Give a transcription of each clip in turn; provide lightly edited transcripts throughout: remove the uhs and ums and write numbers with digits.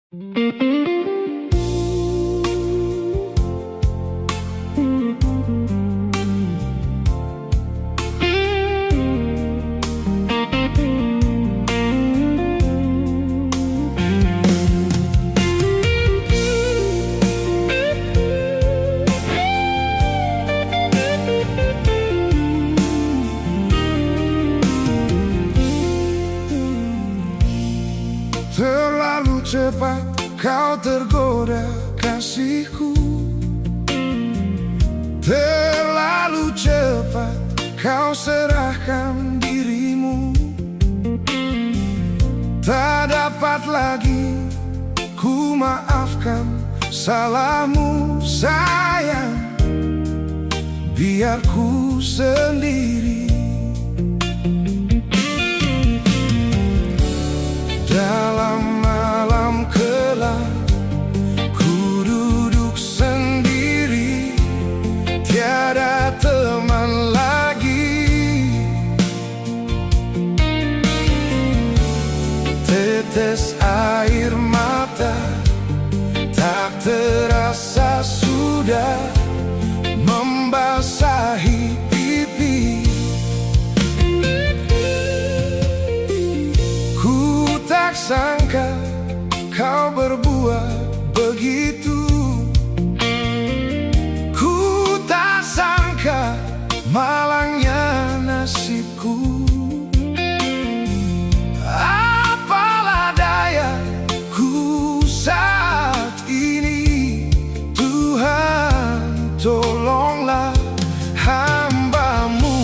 Terlalu cepat kau tergoda kasihku. Terlalu cepat kau serahkan dirimu. Tak dapat lagi ku maafkan salahmu sayang. Biar ku sendiri dalam malam kelam, ku duduk sendiri, tiada teman lagi. Tetes air mata tak terasa sudah membasahi pipi. Tak sangka kau berbuat begitu. Ku tak sangka malangnya nasibku. Apalah daya ku saat ini. Tuhan tolonglah hamba-Mu.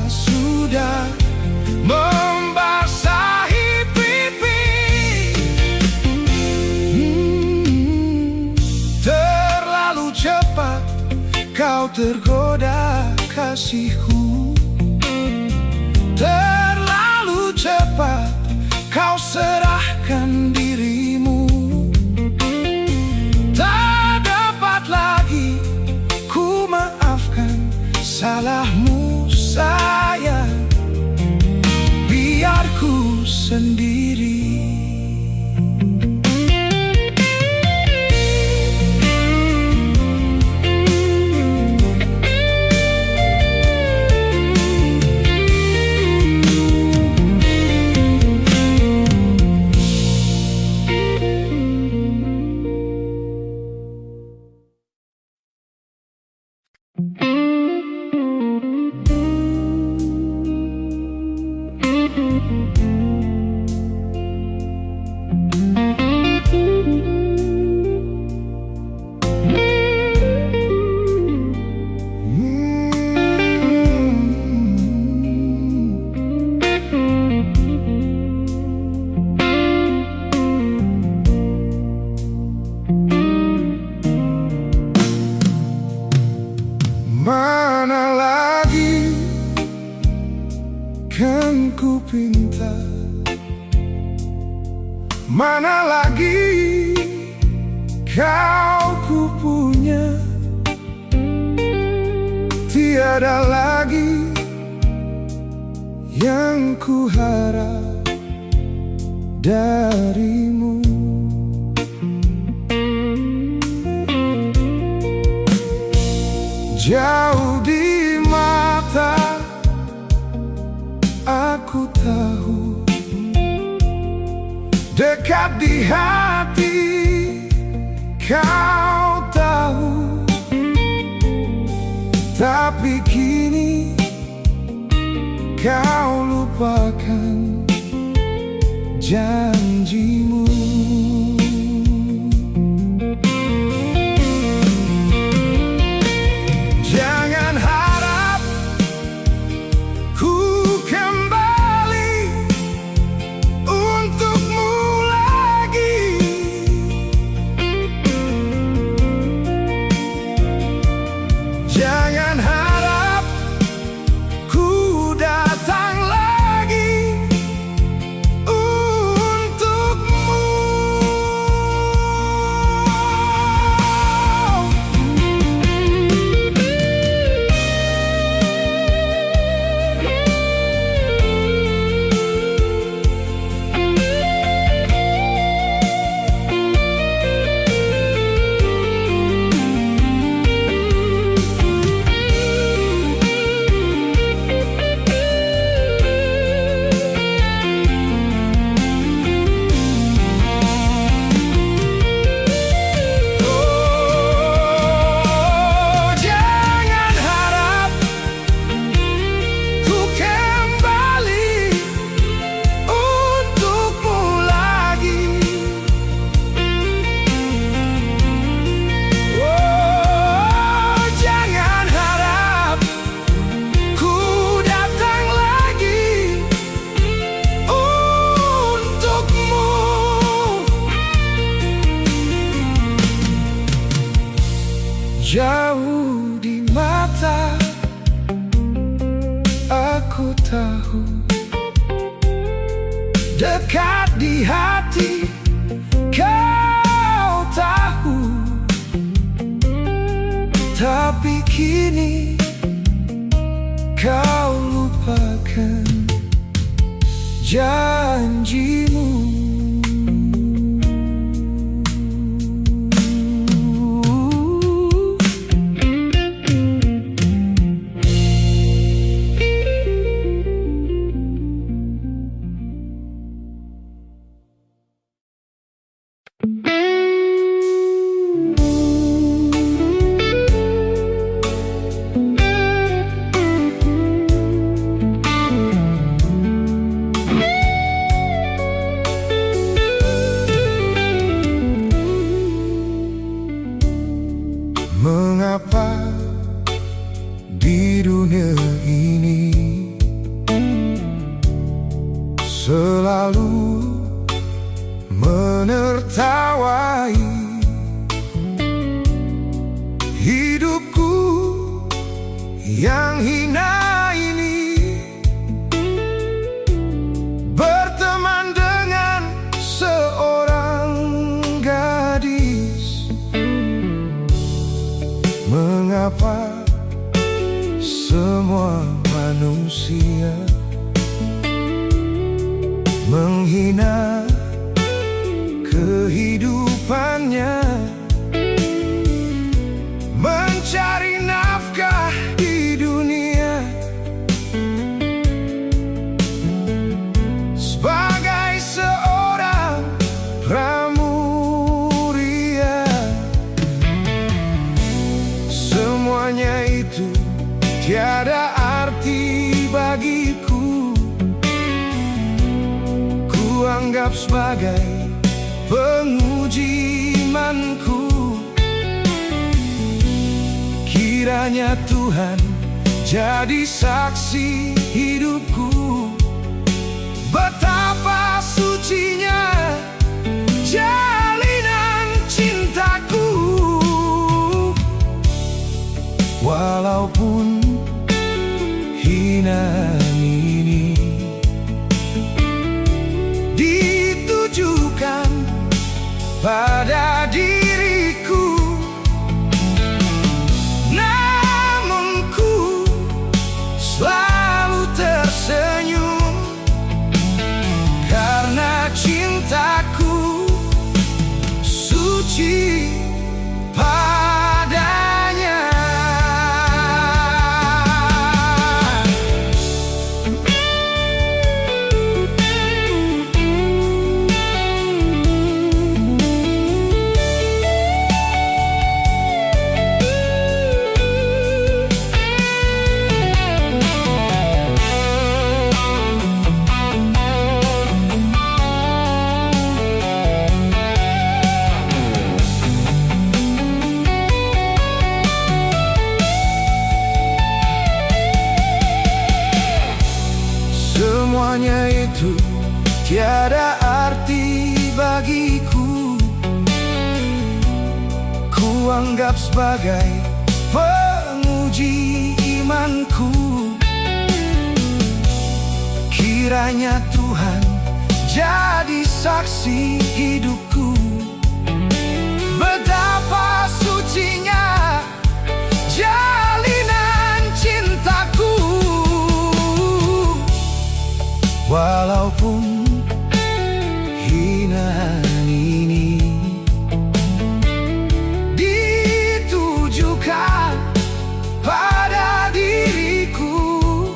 Sudah membasahi pipi. Terlalu cepat kau tergoda kasihku. Terlalu cepat kau serahkan dirimu. Tak dapat lagi ku maafkan salahmu sayang. Biar ku sendiri. Mana lagi kan ku pinta, mana lagi kau ku punya. Tiada lagi yang ku harap darimu. Jauh di mata aku tahu, dekat di hati kau tahu. Tapi kini kau lupakan janjimu. Jangan harap ku kembali untukmu lagi. Jangan harap ku datang lagi untukmu. Jauh di mata, aku tahu. Dekat di hati, kau tahu. Tapi kini kau lupakan janjimu. Mengapa di dunia ini selalu menertawai hidupku yang hina ini? Berteman dengan seorang gadis. Mengapa semua manusia menghina kehidupannya, mencari nafkah di dunia sebagai seorang pramuria? Semuanya itu tiada arti bagiku. Ku anggap sebagai penguji imanku. Kiranya Tuhan jadi saksi hidupku, betapa sucinya jalinan cintaku. Walaupun hinaan ini ditujukan pada diriku, namun ku selalu tersenyum anggap sebagai penguji imanku. Kiranya Tuhan jadi saksi hidupku, betapa sucinya jalinan cintaku. Walaupun hinaan ini ditujukan pada diriku,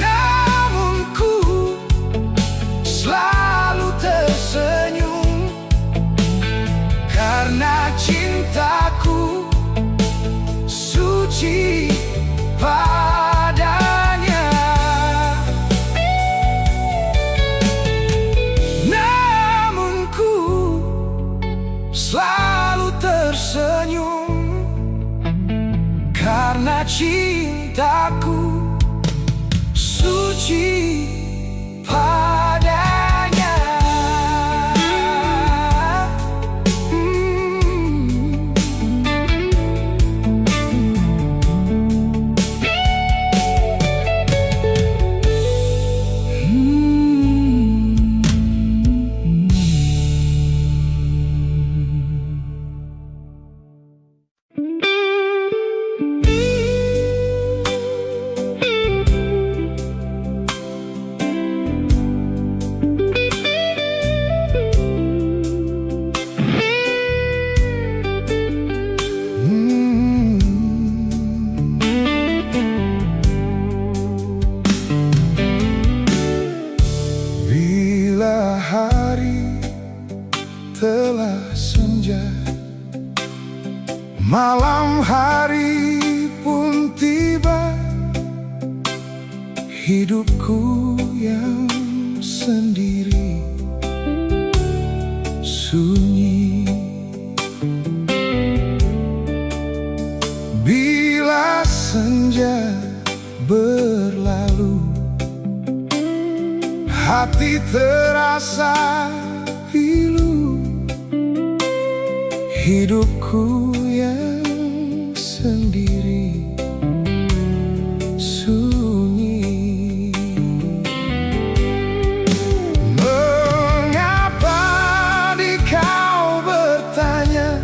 namun ku selalu tersenyum karena cintaku suci padanya. Namun ku selalu tersenyum karena cintaku suci padanya. Bila hari telah senja, malam hari pun tiba, hidupku yang sendiri sunyi. Bila senja berlalu, hati terasa pilu, hidupku yang sendiri sunyi. Mengapa di kau bertanya,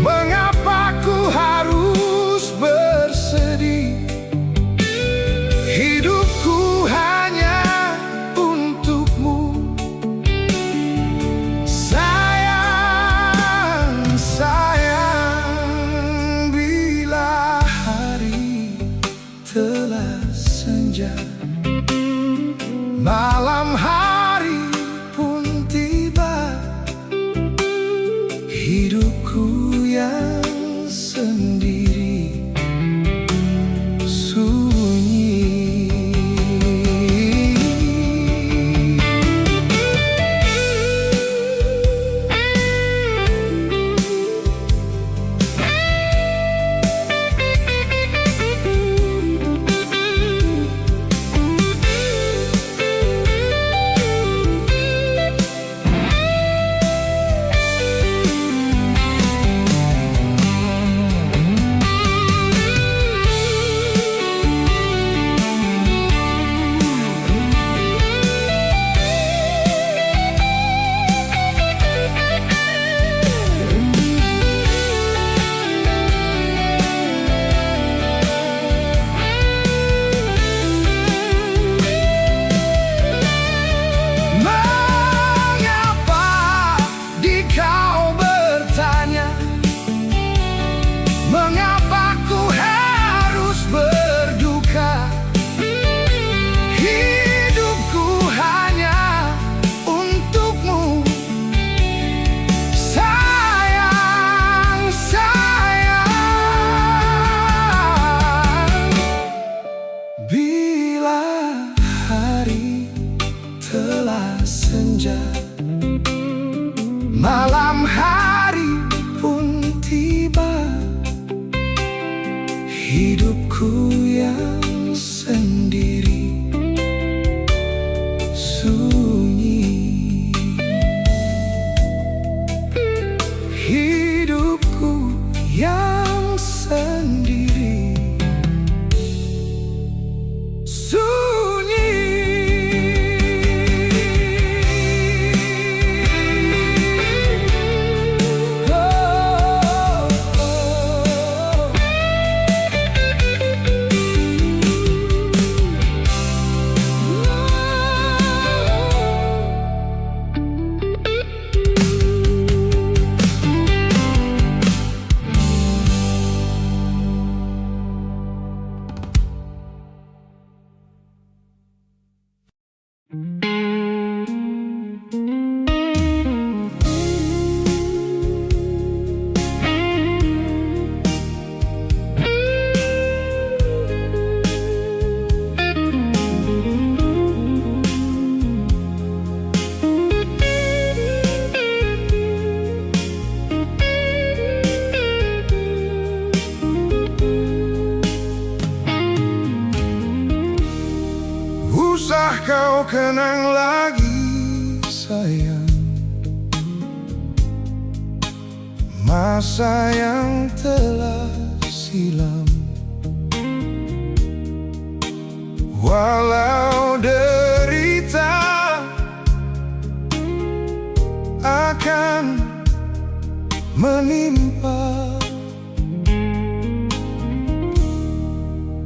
mengapa ku harus bersedih? Hidupku hanya untukmu, sayang, sayang. Bila hari telah senja, malam hari pun tiba, hidupku yang sendiri sunyi. Mengapa ku harus berduka? Hidupku hanya untukmu, sayang, sayang. Bila hari telah senja, malam hari pun tiba, hidupku yang sendiri sunyi. kau kenang lagi sayang, masa yang telah silam. Walau derita akan menimpa,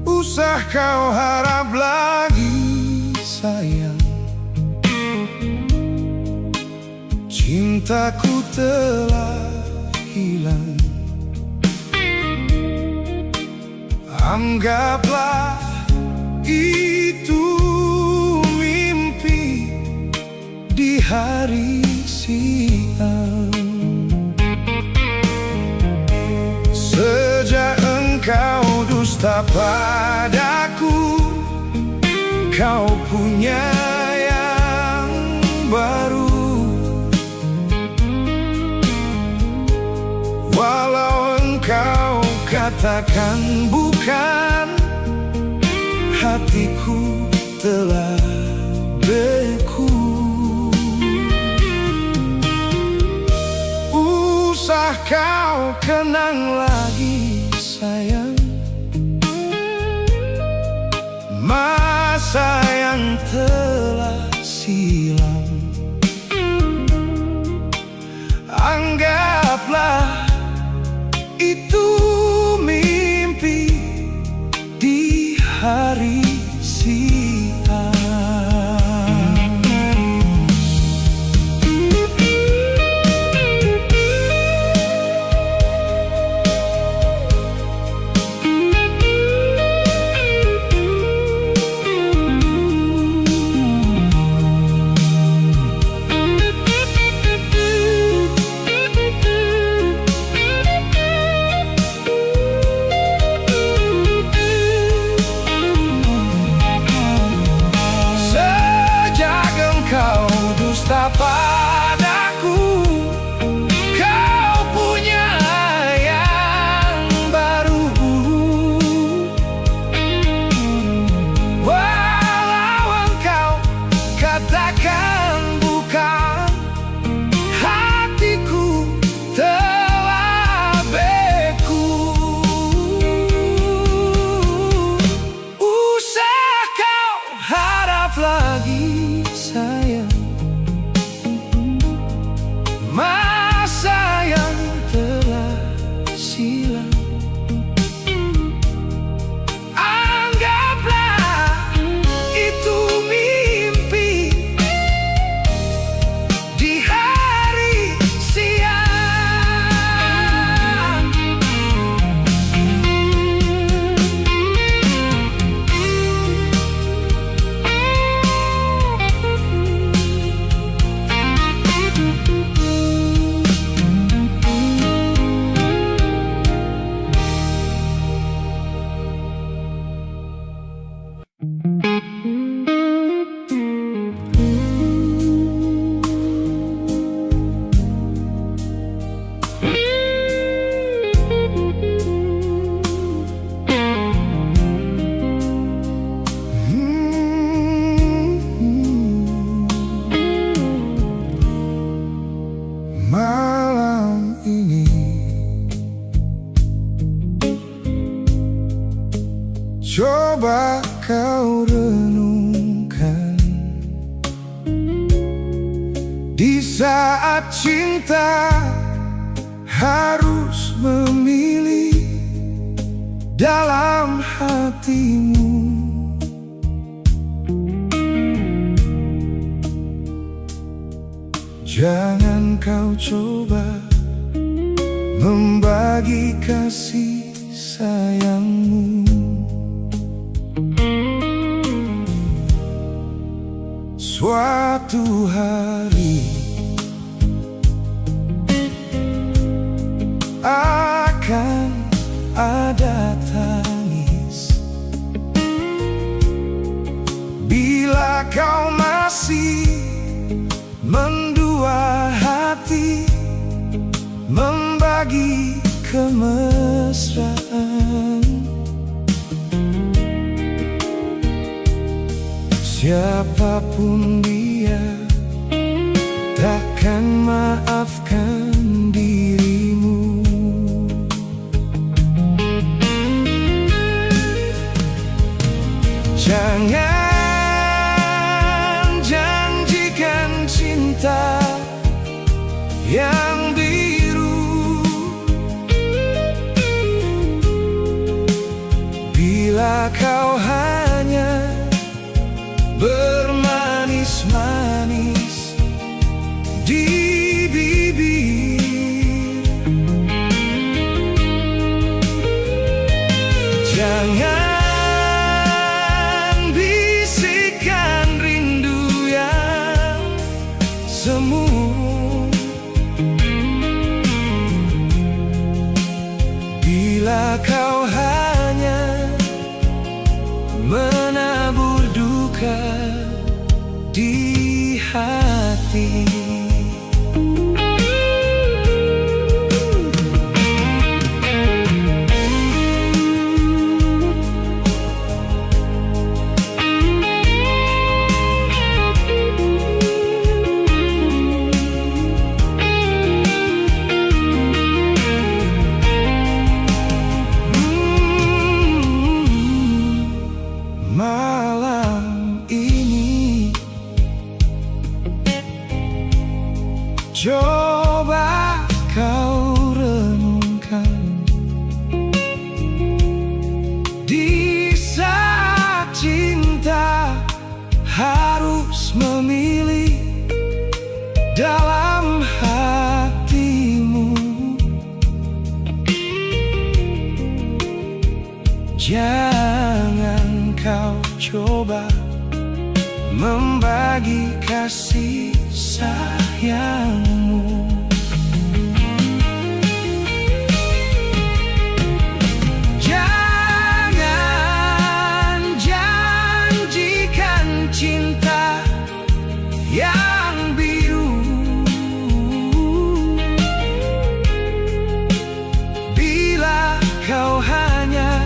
usah kau harap lagi sayang, cintaku telah hilang. Anggaplah itu mimpi di hari siang. Sejak engkau dusta padaku, kau punya yang baru. Walau engkau katakan bukan, hatiku telah beku. Usah kau kenang lagi sayang, masa yang telah silam. Anggaplah itu mimpi di hari siang. Padaku, kau punya yang baru. Walau engkau katakan bukan, hatiku telah beku. Usah kau harap lagi sayang, masa yang telah silam. Anggaplah itu mimpi di hari siang. Malam ini coba kau renungkan, di saat cinta harus memilih dalam hatimu. Jangan kau coba membagi kasih sayangmu. Suatu hari akan ada tangis bila kau masih mendua hati, membagi kemesraan. Siapapun dia, takkan maafkan dirimu. Jangan janjikan cinta yang biru bila kau hanya bermanis-manis di bibir. Jangan bisikan rindu yang semu bila kau hanya menabur duka di hati. Malam ini coba kau renungkan, di saat cinta harus memilih dalam hatimu. Jangan kau coba membagi kasih sayangmu. Jangan janjikan cinta yang biru bila kau hanya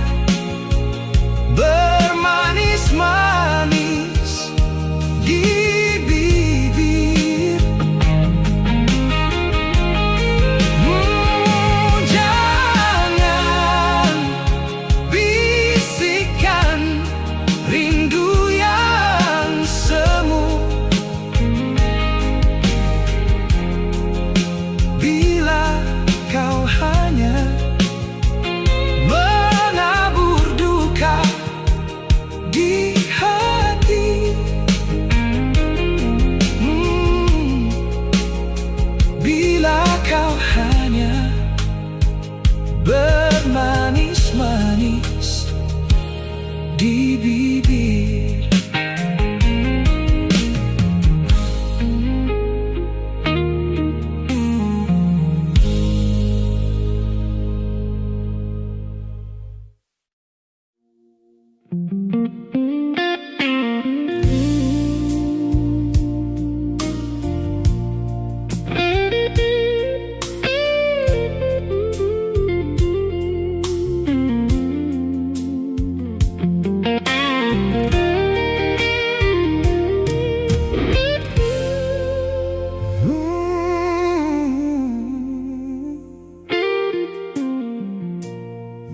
bermanis-manis di bibir. Jangan bisikan rindu yang semu bila kau hanya menabur duka di hati. Bila kau hanya bermanis-manis di bibir.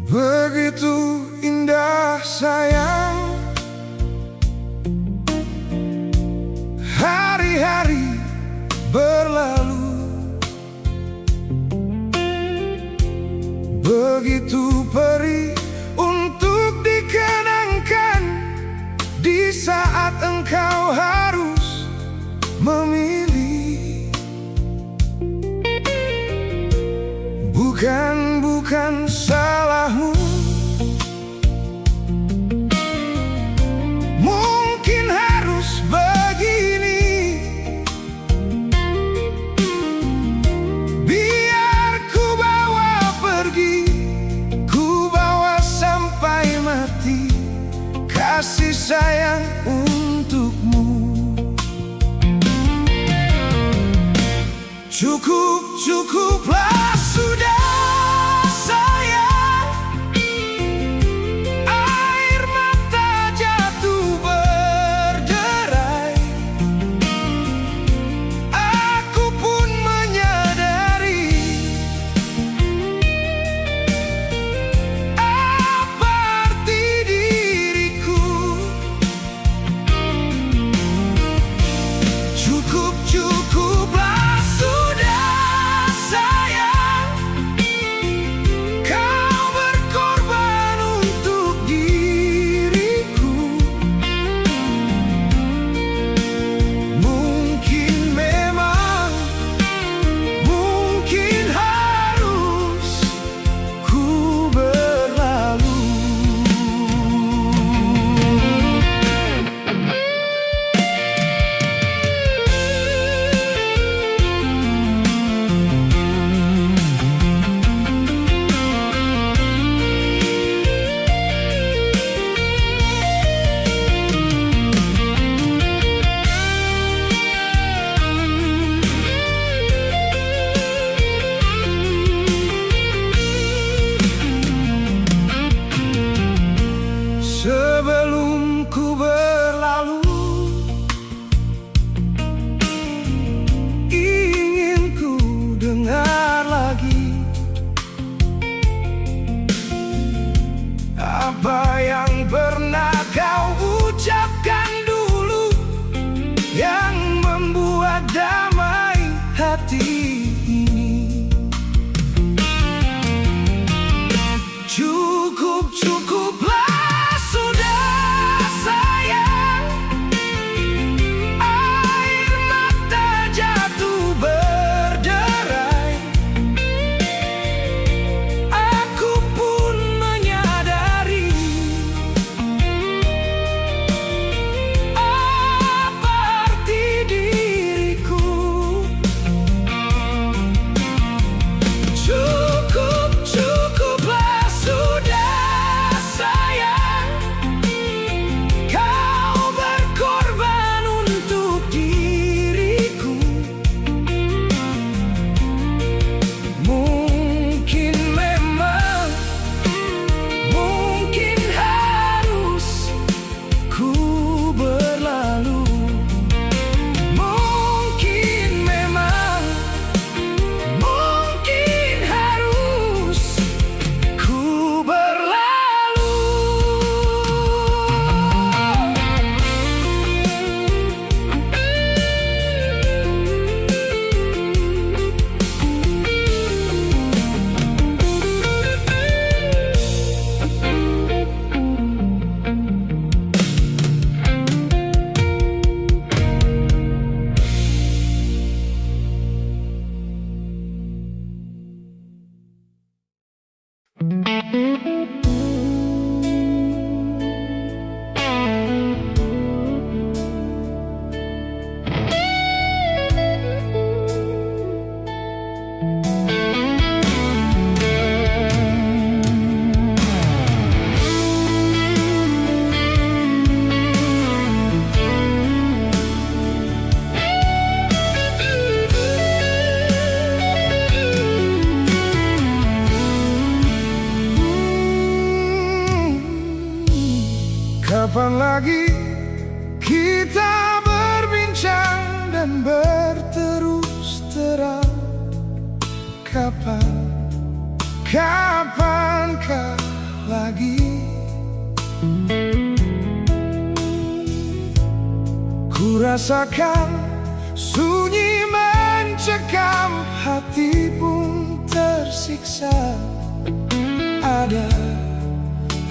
Begitu indah sayang, hari-hari berlalu, begitu perih untuk dikenangkan di saat engkau harus memilih. Bukan salahmu, mungkin harus begini. Biar ku bawa pergi, ku bawa sampai mati kasih sayang untukmu. Cukuplah sudah sayang, air mata jatuh berderai. Cukuplah sudah sayang, air mata jatuh berderai. Aku pun menyadari apa arti diriku. Cukuplah sudah sayang, kau berkorban untuk diriku. Mungkin memang, mungkin harus ku berlalu. Mungkin memang, mungkin harus ku berlalu. Kapan lagi kita berbincang dan berterus terang? Kapankah lagi ku rasakan sunyi mencekam, hati pun tersiksa. Ada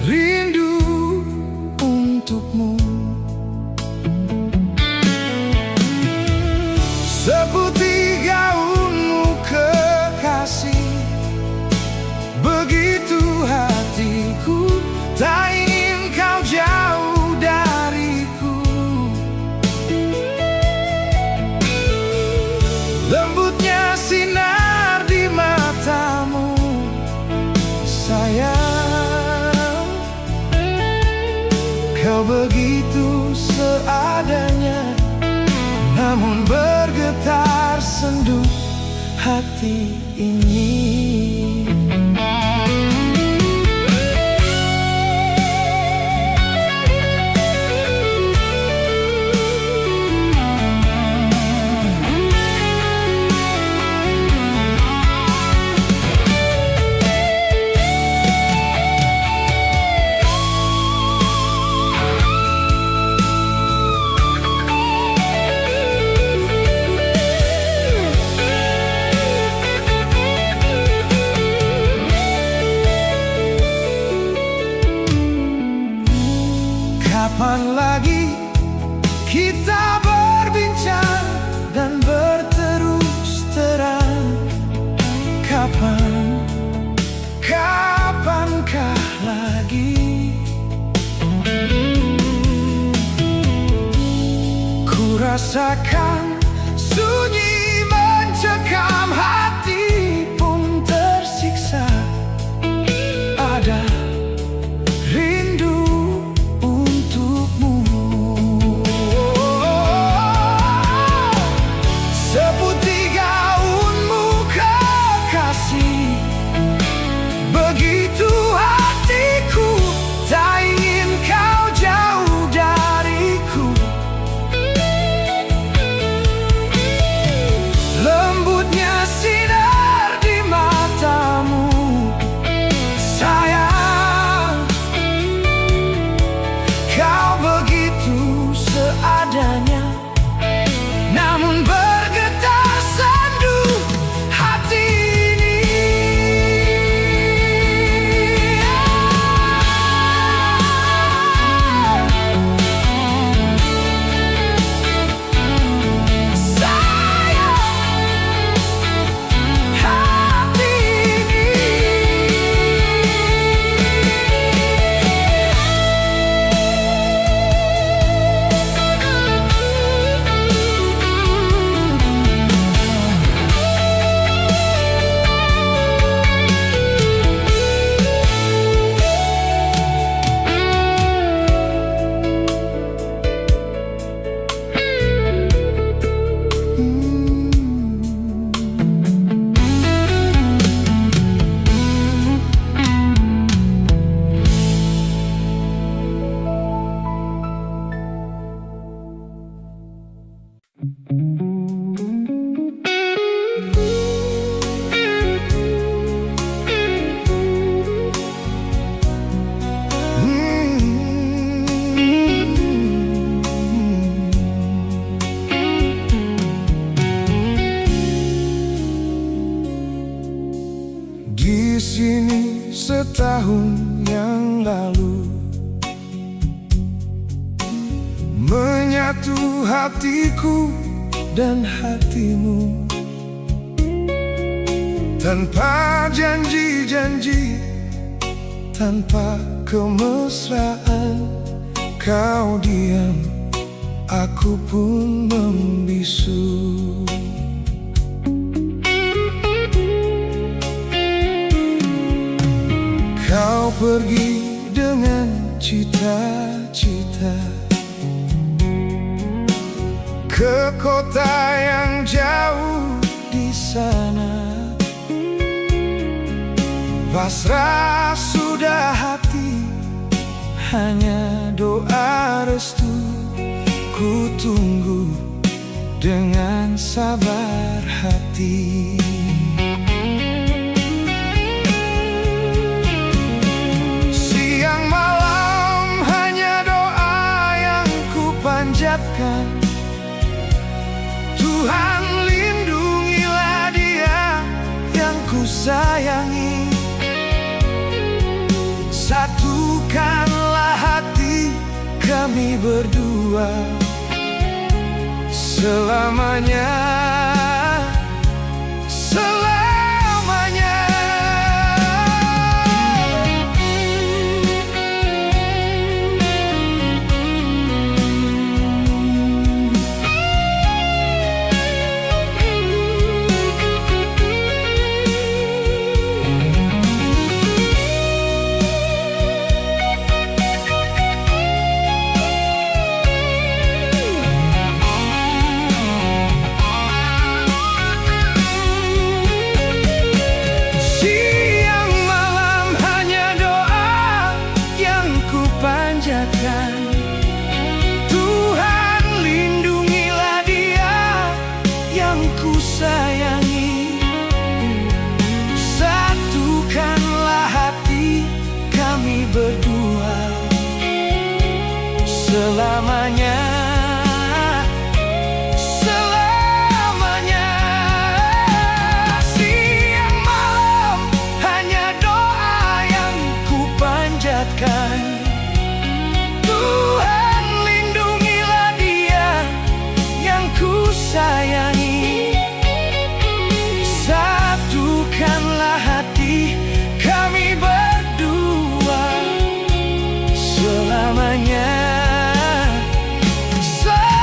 rindu untukmu, seputih gaunmu kekasih. Begitu hatiku tak ingin kau jauh dariku. Lembutnya sinar di matamu, sayang. Kau begitu seadanya, namun bergetar sendu hati ini. Kapan lagi kita berbincang dan berterus terang? Kapankah lagi ku rasakan sunyi mencekam, hati pun tersiksa. Ada rindu untukmu, seputih gaunmu kekasih. Begitu hatiku tak ingin kau jauh dariku. Lembutnya menyatu hatiku dan hatimu. Tanpa janji-janji, tanpa kemesraan, kau diam, aku pun membisu. Kau pergi dengan cita-cita ke kota yang jauh di sana. Pasrah sudah hati, hanya doa restu ku tunggu dengan sabar hati. Siang malam hanya doa yang ku panjatkan. Tuhan lindungilah dia yang ku sayangi. Satukanlah hati kami berdua selamanya, selamanya. Tuhan lindungilah dia yang ku sayangi. Satukanlah hati kami berdua selamanya, selamanya. Siang malam hanya doa yang ku panjatkan. Tuhan lindungilah dia yang ku sayangi. Satukanlah hati kami berdua selamanya, selamanya.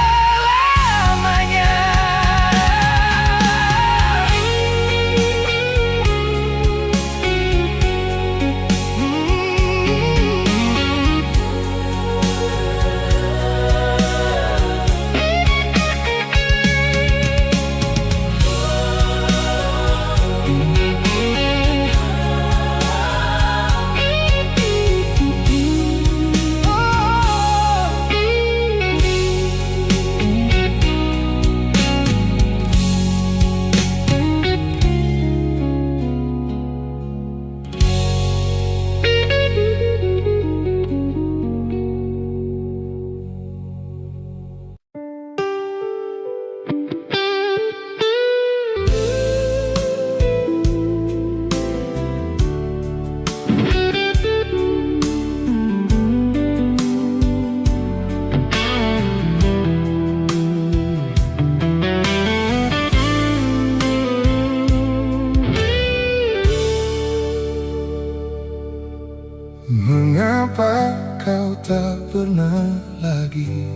Mengapa kau tak pernah lagi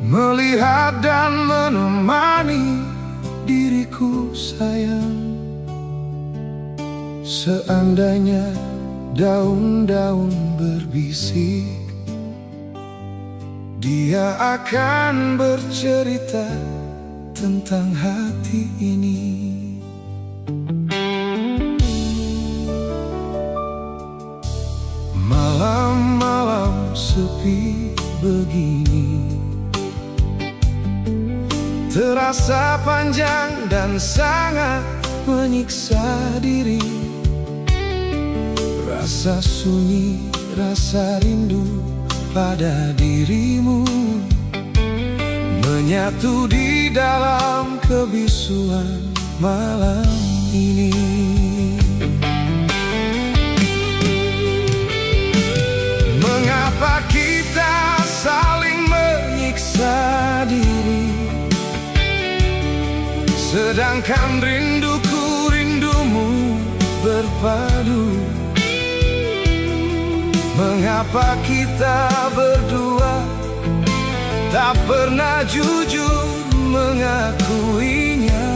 melihat dan menemani diriku sayang? Seandainya daun-daun berbisik, dia akan bercerita tentang hati ini. Malam-malam sepi begini terasa panjang dan sangat menyiksa diri. Rasa sunyi, rasa rindu pada dirimu menyatu di dalam kebisuan malam ini. Mengapa kita saling sedangkan rinduku rindumu berpadu. Mengapa kita berdua tak pernah jujur mengakuinya?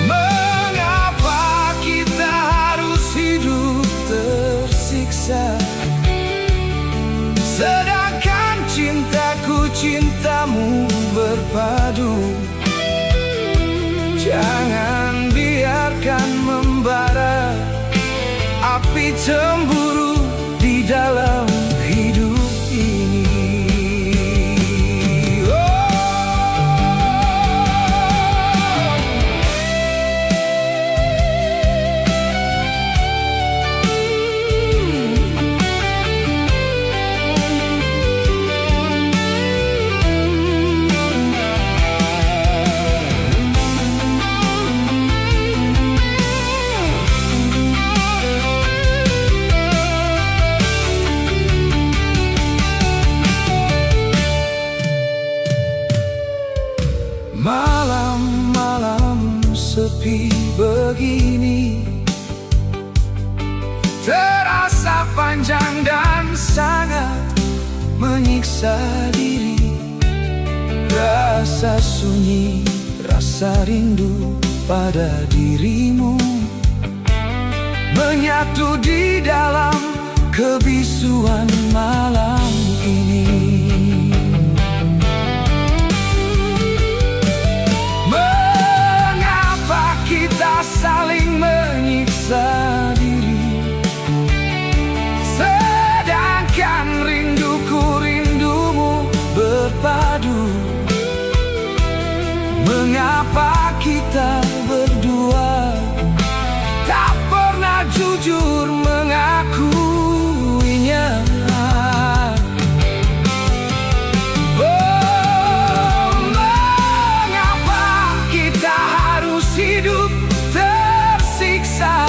Mengapa kita harus hidup tersiksa, sedangkan cintaku cintamu berpadu? Jangan biarkan membara api cemburu di dalam hidup ini. Malam-malam sepi begini terasa panjang dan sangat menyiksa diri. Rasa sunyi, rasa rindu pada dirimu menyatu di dalam kebisuan malam ini. Saling menyiksa diri, sedangkan rinduku rindumu berpadu. Mengapa kita berdua tak pernah jujur mengakuinya? Oh, mengapa kita harus hidup tersiksa,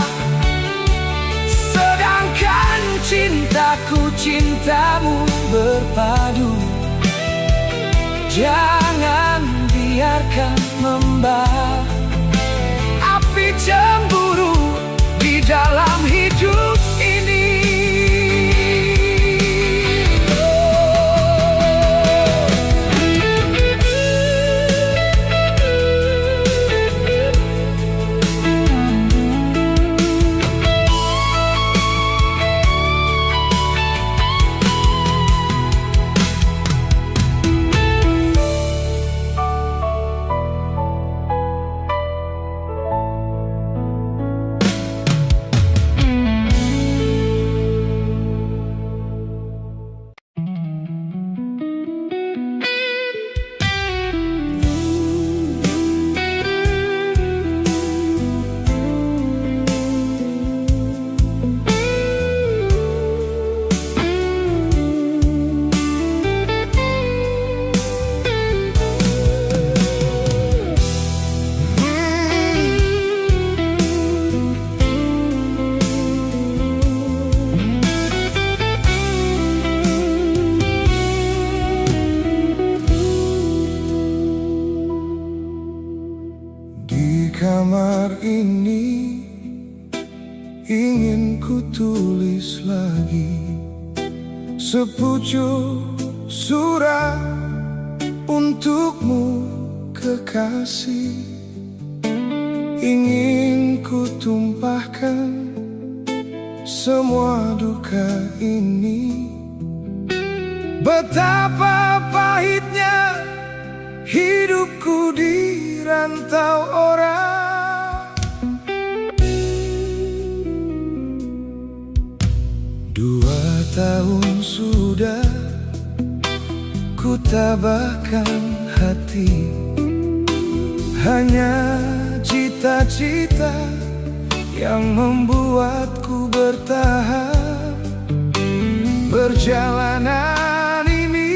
sedangkan cintaku cintamu berpadu? Jangan biarkan membara api cemburu di dalam hidup ini. Kamar ini ingin ku tulis lagi sepucuk surat untukmu kekasih. Ingin ku tumpahkan semua duka ini, betapa pahitnya hidupku di rantau orang. 2 tahun sudah ku tabahkan hati, hanya cita-cita yang membuatku bertahan. Perjalanan ini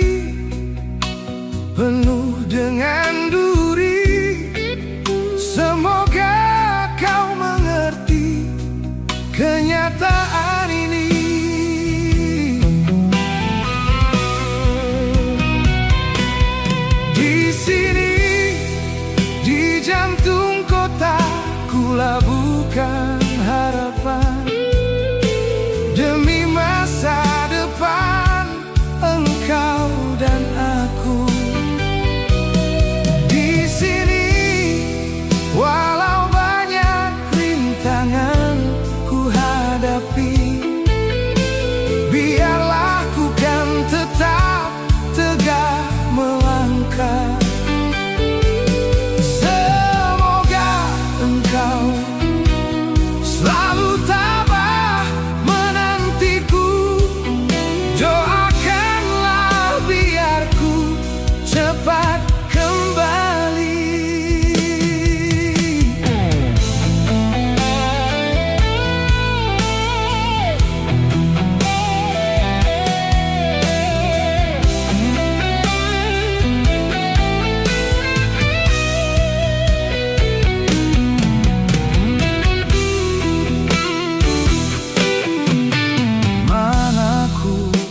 penuh dengan duri, semoga kau mengerti kenyataan ini. engkau selalu tabah menantiku. Doakanlah biar ku cepat kembali.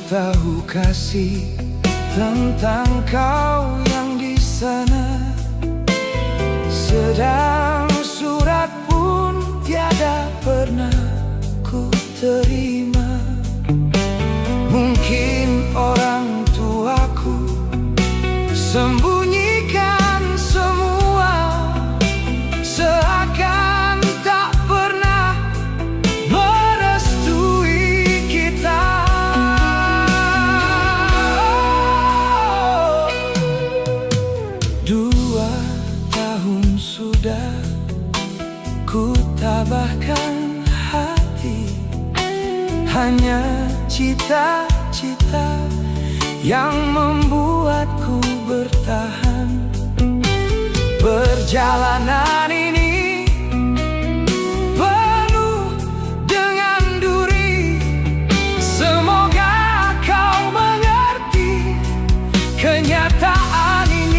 Tahu kasih tentang kau yang di sana, sedang surat pun tiada pernah ku terima. Mungkin orang tuaku sembunyikan semua, seakan tak pernah merestui kita. 2 tahun sudah ku tabahkan hati, hanya cita-cita yang membuatku bertahan. Perjalanan ini penuh dengan duri, semoga kau mengerti kenyataan ini.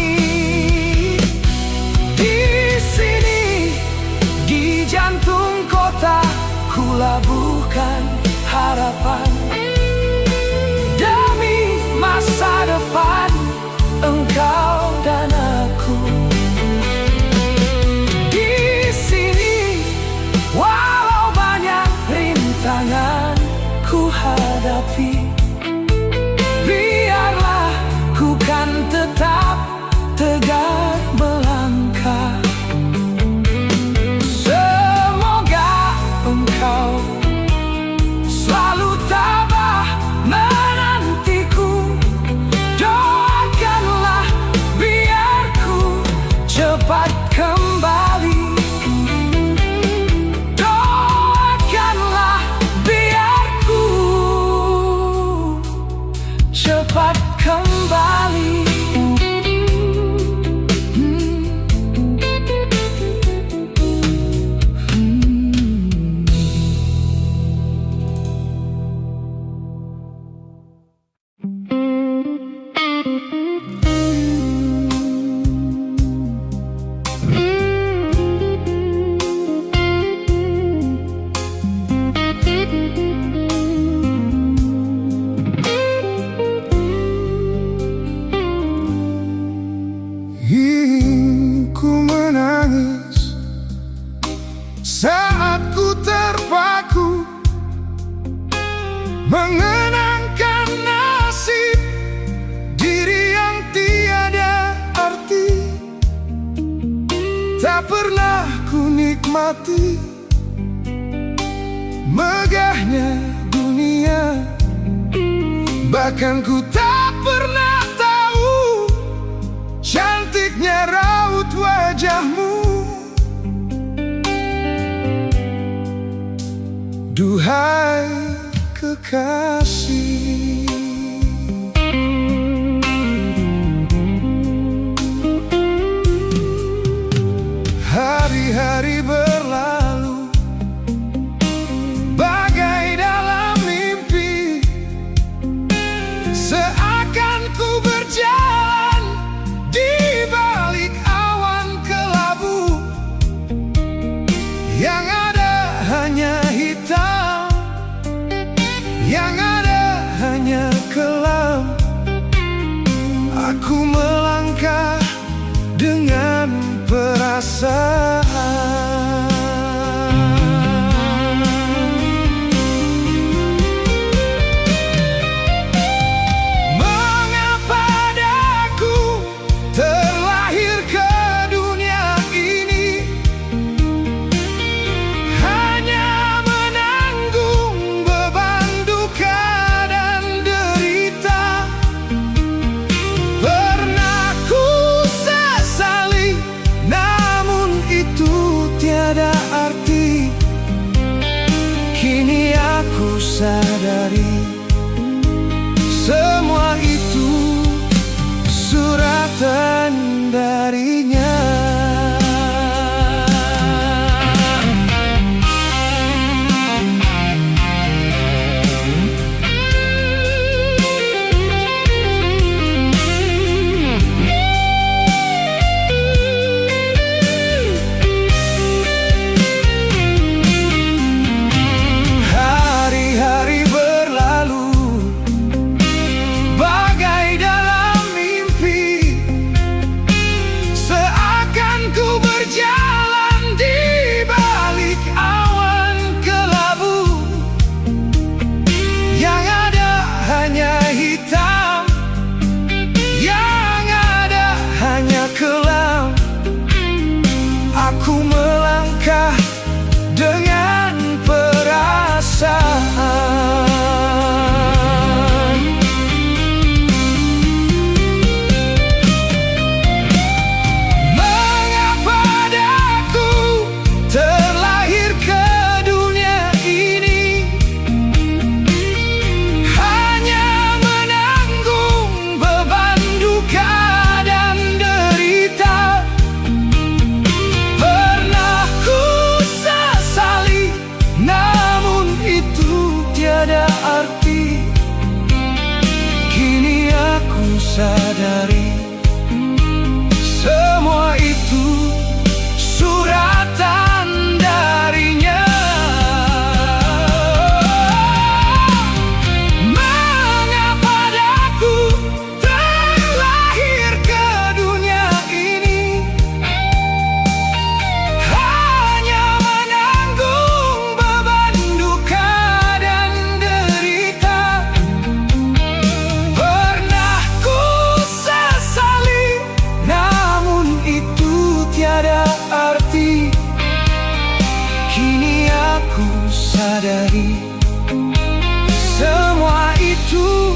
Di jantung kota ku labuhkan harapan demi masa depan engkau dan aku. Di sini walau banyak rintangan ku hadapi, biarlah ku kan tetap tegar melangkah. Selalu tabah menantiku. Doakanlah biar ku cepat kembali. Doakanlah biar ku cepat kembali. Ku menangis saat ku terpaku mengenangkan nasib diri yang tiada arti. Tak pernah ku nikmati megahnya dunia, bahkan ku tak pernah tahu cantiknya raut wajahmu. Duhai kekasih, hari-hari berlalu bagai dalam mimpi, seakan ku berjalan di balik awan kelabu. Yang ada hanya hitam, yang ada hanya kelam. Aku melangkah dengan perasaan. Mengapa daku terlahir ke dunia ini, hanya menanggung beban duka dan derita. Pernah ku sesali, namun suratan darinya. Hari-hari berlalu bagai dalam mimpi, seakan ku berjalan di balik awan kelabu. Yang ada hanya hitam, yang ada hanya kelam. Aku melangkah dengan perasaan. Mengapa daku terlahir ke dunia ini, hanya menanggung beban duka dan derita. Pernah ku sesali, namun itu tiada arti. Kini aku sadari, semua itu suratan darinya. Mengapa daku terlahir ke dunia ini, hanya menanggung beban duka dan derita. Pernah ku sesali, namun itu tiada arti. Kini aku sadari, semua itu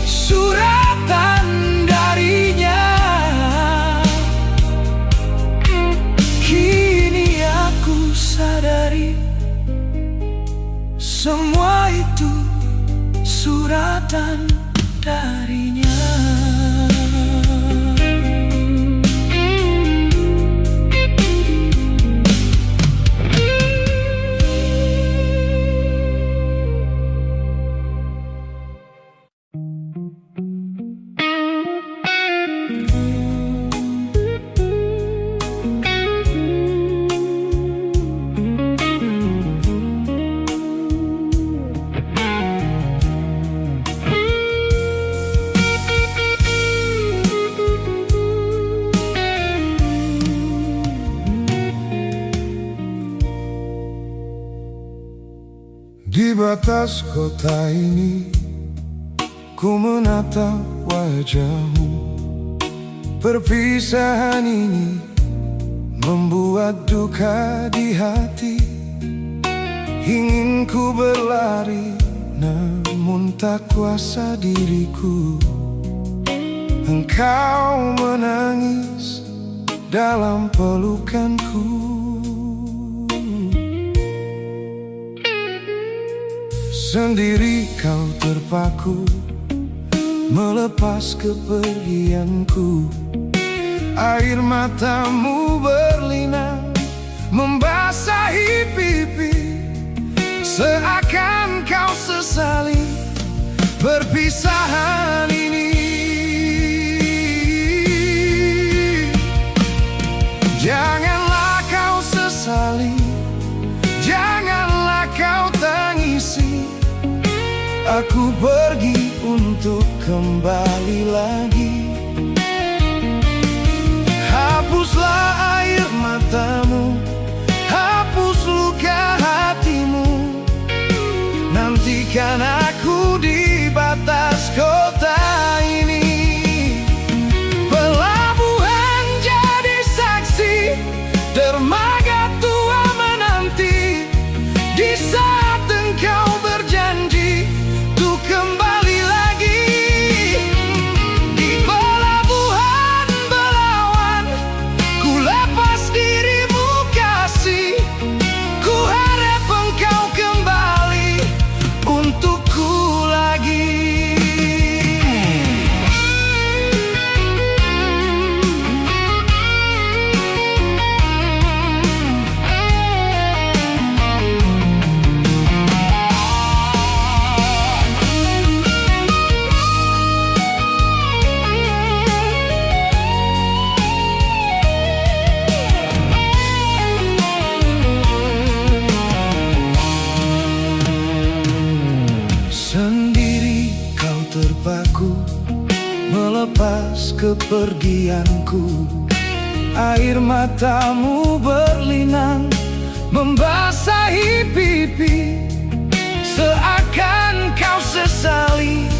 suratan darinya. Kini aku sadari, semua itu suratan darinya. Di batas kota ini, ku menatap wajahmu. Perpisahan ini membuat duka di hati. Ingin ku berlari, namun tak kuasa diriku. Engkau menangis dalam pelukanku. Sendiri kau terpaku, melepas kepergianku. Air matamu berlinang, membasahi pipi. Seakan kau sesali perpisahan ini. Janganlah kau sesali, janganlah kau tangisi. Aku pergi untuk kembali lagi. Hapuslah air matamu, hapus luka hatimu. Nantikan aku di batas kota ini. Pelabuhan jadi saksi, dermaga tua menanti. Di saat engkau berjanji untuk kembali lagi, di pelabuhan Belawan ku lepas dirimu. kepergianku. Air matamu berlinang membasahi pipi, seakan kau sesali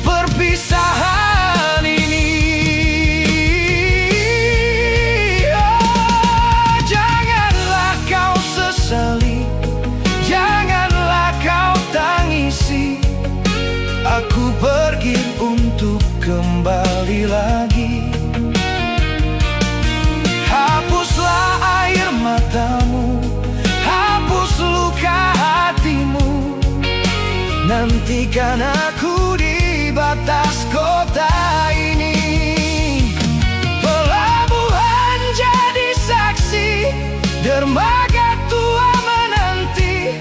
perpisahan ini. Oh, janganlah kau sesali, janganlah kau tangisi. Aku pergi untuk kembali lagi. Hapuslah air matamu, hapus luka hatimu. Nantikan aku di batas kota ini. Pelabuhan jadi saksi, dermaga tua menanti.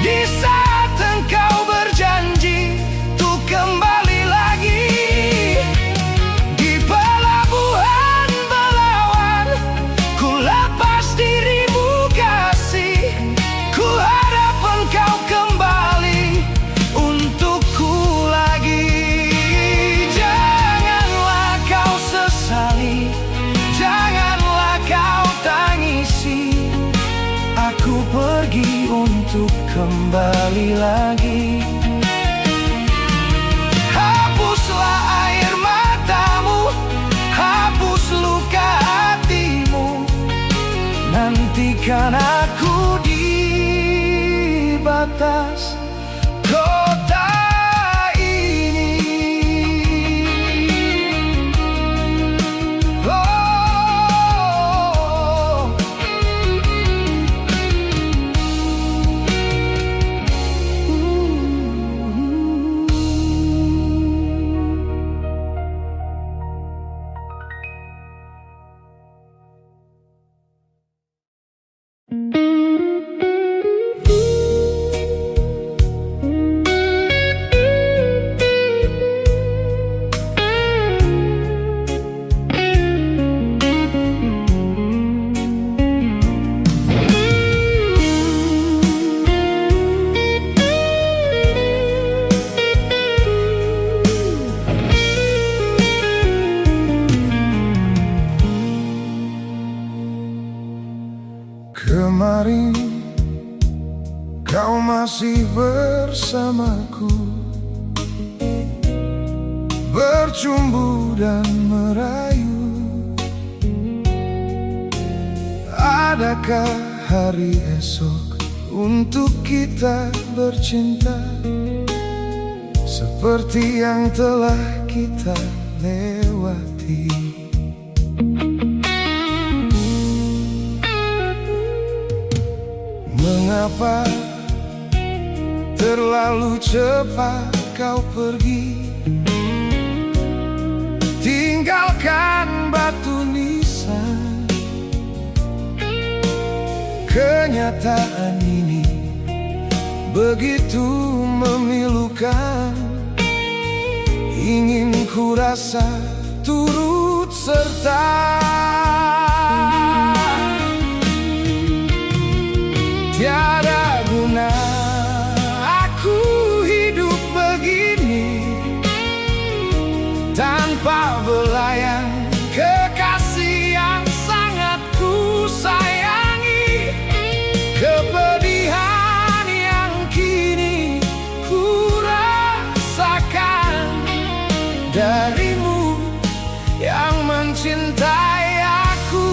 Di saat engkau berjanji untuk kembali lagi. Di pelabuhan Belawan ku lepas dirimu kasih. Ku harap engkau kembali untukku lagi. Janganlah kau sesali, janganlah kau tangisi. Aku pergi untuk kembali lagi. Hapuslah air matamu, hapus luka hatimu. Nantikan aku di batas kota ini. Oh, kemarin kau masih bersamaku, bercumbu dan merayu. Adakah hari esok untuk kita bercinta seperti yang telah kita lewati? Mengapa terlalu cepat kau pergi, tinggalkan batu nisan? Kenyataan ini begitu memilukan, ingin ku rasa turut serta. Tiada guna aku hidup begini tanpa belayan kekasih yang sangat ku sayangi. Kepedihan yang kini ku rasakan darimu yang mencintai aku.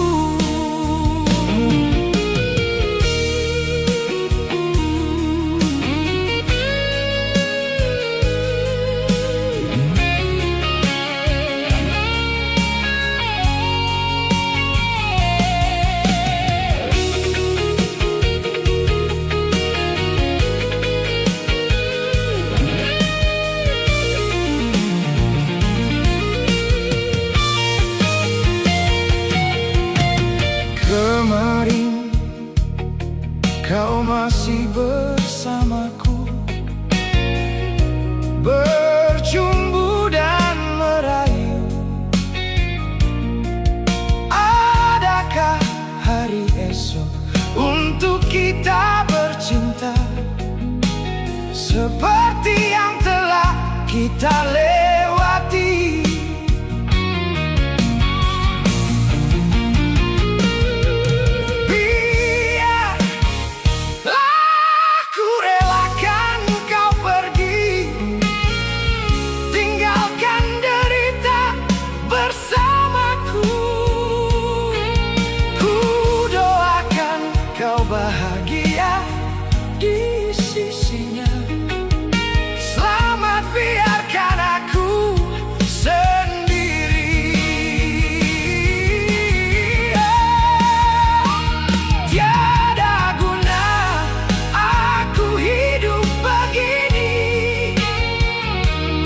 Kemarin kau masih bersamaku, bercumbu dan merayu. Adakah hari esok untuk kita bercinta seperti yang telah kita lewati? di sisinya. Selamat biarkan aku sendiri. Tiada guna aku hidup begini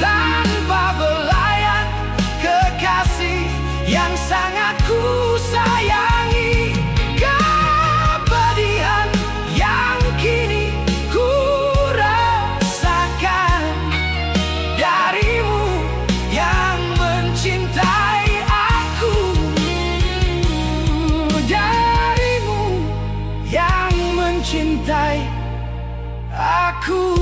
tanpa belayan kekasih yang sangat ku sayangi. Kepedihan yang kini ku rasakan darimu yang mencintai aku, darimu yang mencintai aku.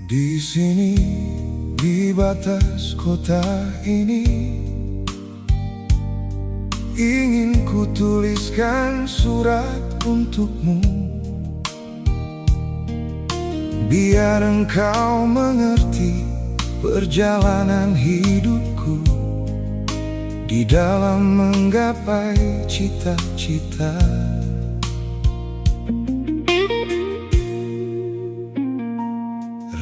Di sini, di batas kota ini, ingin ku tuliskan surat untukmu, biar engkau mengerti perjalanan hidupku di dalam menggapai cita-cita.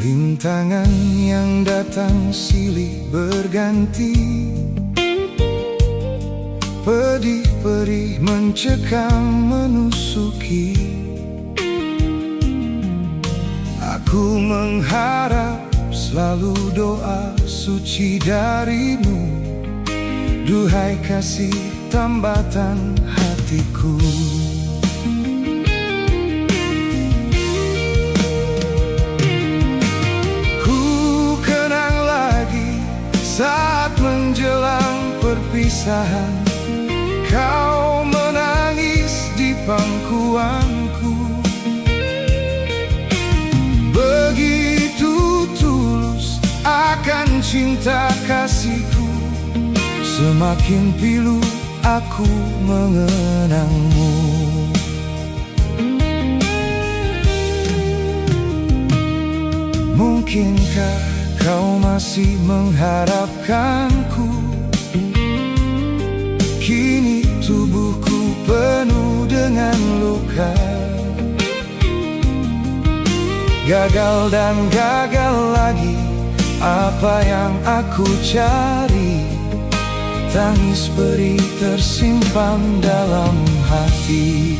Rintangan yang datang silih berganti, pedih-perih mencekam menusuki. Aku mengharap selalu doa suci darimu, duhai kasih tambatan hatiku. Saat menjelang perpisahan, kau menangis di pangkuanku. Begitu tulus akan cinta kasihku, semakin pilu aku mengenangmu. Mungkinkah kau masih mengharapkanku? Kini tubuhku penuh dengan luka, gagal dan gagal lagi. Apa yang aku cari? Tangis perih tersimpan dalam hati.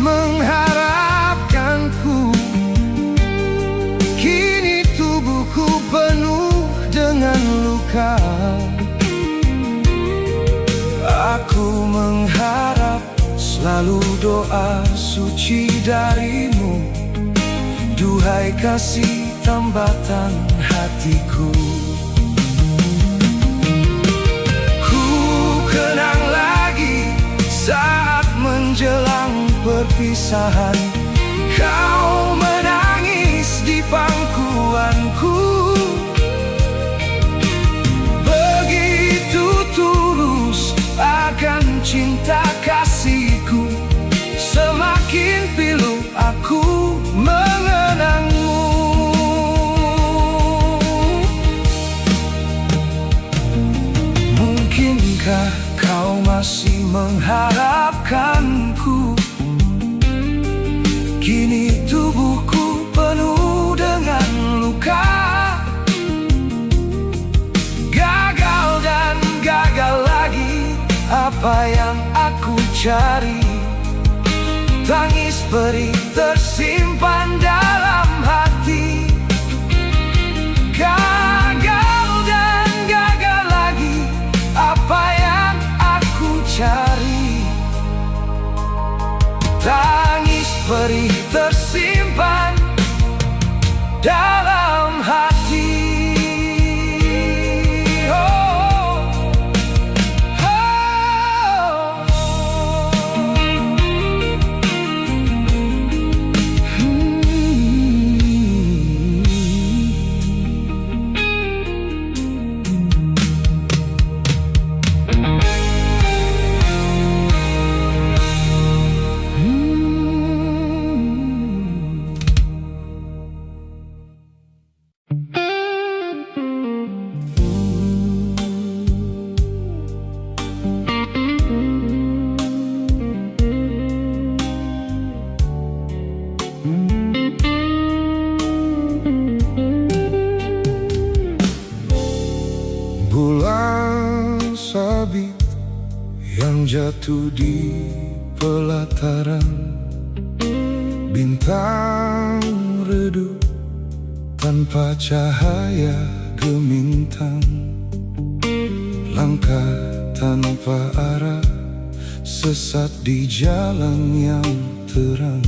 Mengharapkanku, kini tubuhku penuh dengan luka. Aku mengharap selalu doa suci darimu, duhai kasih tambatan hatiku. Ku kenang lagi saat menjelang perpisahan, kau menangis di pangkuanku. Begitu tulus akan cinta kasihku, semakin pilu aku mengenangmu. cari. Tangis perih tersimpan dalam hati. Gagal dan gagal lagi, apa yang aku cari. Tangis perih tersimpan dalam hati. Bulan sabit yang jatuh di pelataran, bintang redup tanpa cahaya gemintang, langkah tanpa arah, sesat di jalan yang terang.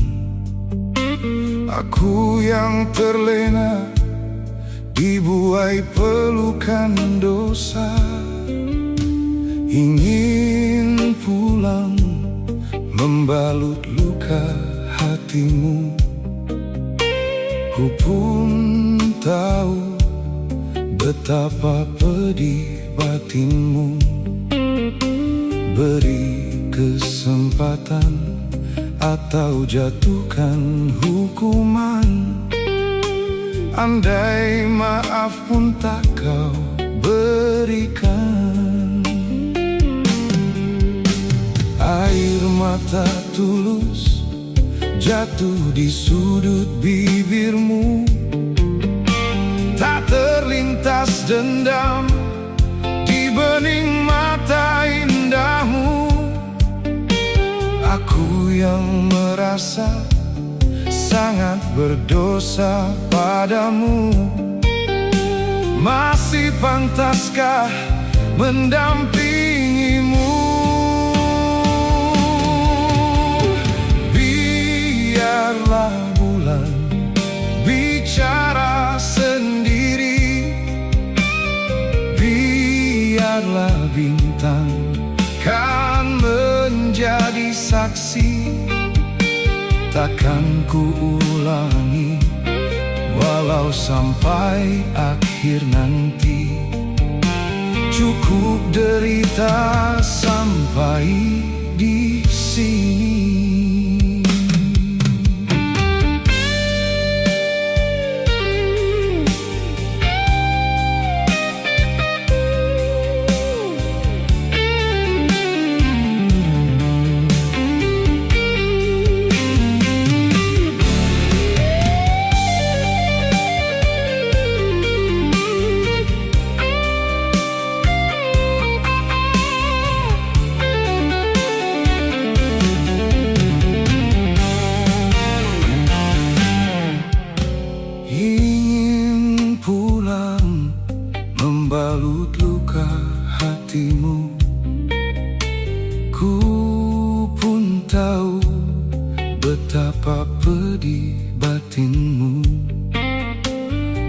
Aku yang terlena dibuai pelukan dosa, ingin pulang membalut luka hatimu. Ku pun tahu betapa pedih batinmu. Beri kesempatan atau jatuhkan hukuman. Andai maaf pun tak kau berikan. Air mata tulus jatuh di sudut bibirmu. Tak terlintas dendam di bening mata indahmu. Aku yang merasa sangat berdosa padamu. Masih pantaskah mendampingimu? Biarlah bulan bicara sendiri. Biarlah bintang kan menjadi saksi. Takkan ku ulangi walau sampai akhir nanti. Cukup derita sampai di sini. Ingin pulang membalut luka hatimu. Ku pun tahu betapa pedih batinmu.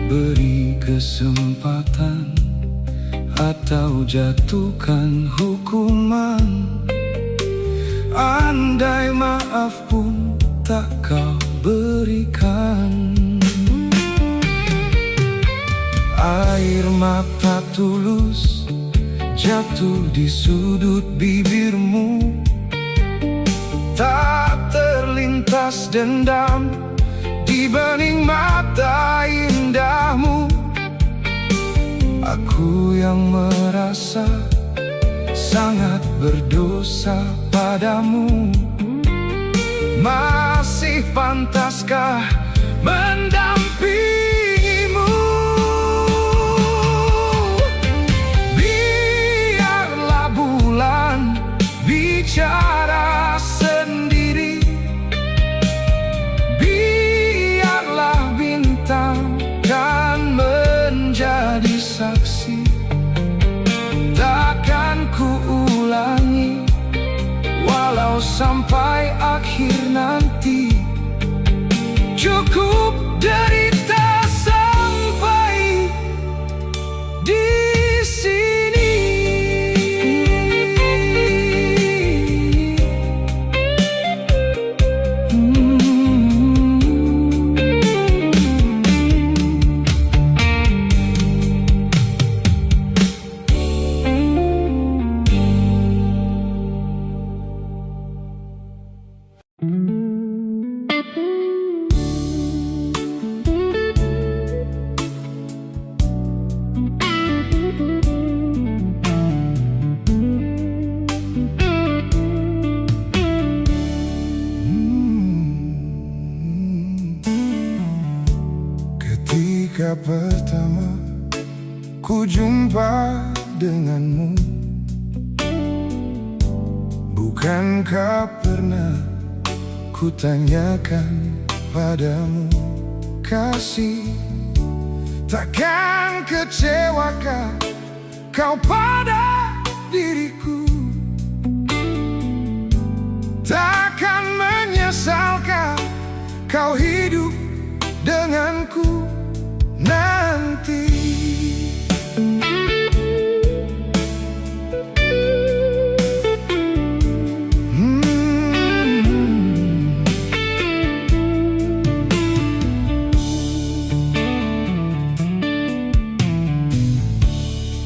Beri kesempatan atau jatuhkan hukuman. Andai maaf pun tak kau berikan. Air mata tulus jatuh di sudut bibirmu. Tak terlintas dendam di bening mata indahmu. Aku yang merasa sangat berdosa padamu. Masih pantaskah mendampingimu? Biarlah bulan bicara bersaksi, takkan ku ulangi walau sampai akhir nanti. Cukup derita sampai di sini. Ketika pertama ku jumpa denganmu, bukankah pernah ku tanyakan padamu, kasih, takkan kecewakah kau pada diriku? Takkan menyesalkah kau hidup denganku nanti?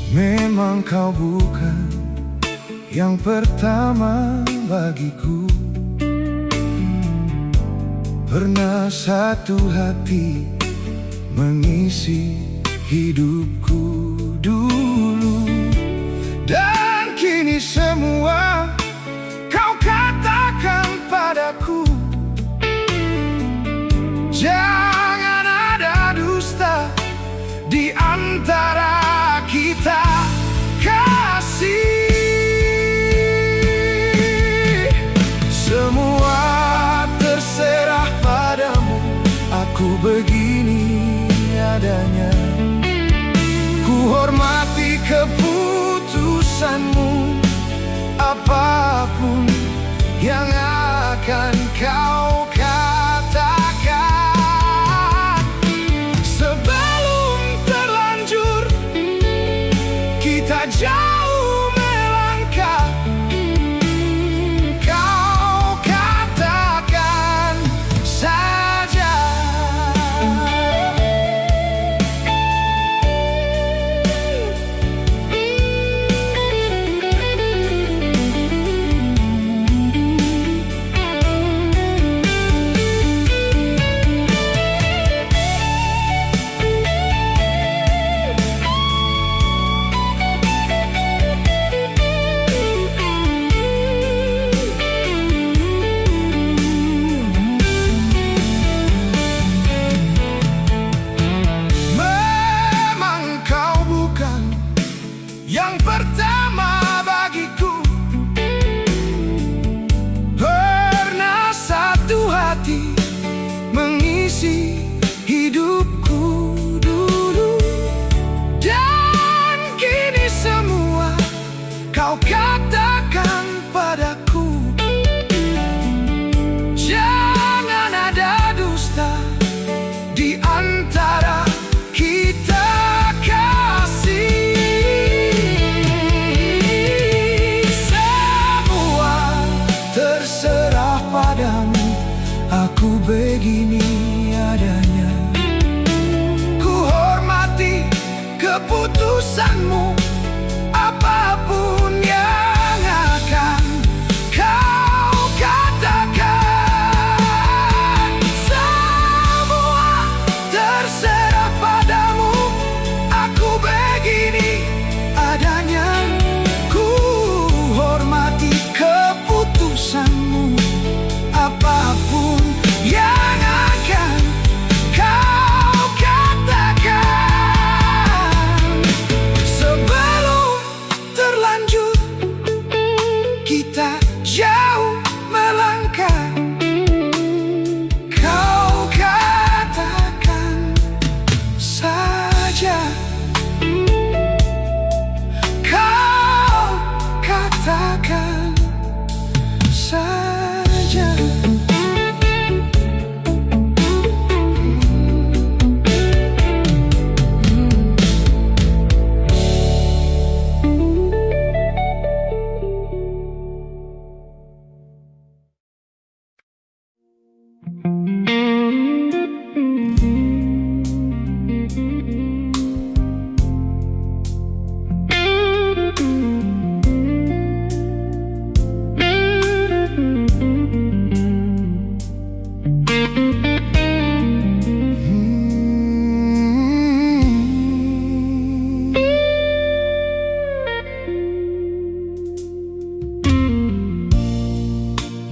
Memang kau bukan yang pertama bagiku. Pernah satu hati mengisi hidupku dulu, dan kini semua kau katakan padaku. Jangan ada dusta di antara kita, kasih. Semua terserah padamu, aku begini adanya. Ku hormati keputusanmu, apapun yang akan kau katakan. Sebelum terlanjur kita jauh melangkah, kau katakan saja. Yang pertama bagiku, pernah satu hati mengisi hidupku dulu, dan kini semua kau katakan padaku. Jangan ada dusta di antara kita, kasih. Terserah padamu, aku begini adanya. Ku hormati keputusanmu, apapun yang akan kau katakan. Semua terserah padamu, aku begini adanya. Ku hormati keputusanmu, apapun yang akan kau katakan. Sebelum terlanjur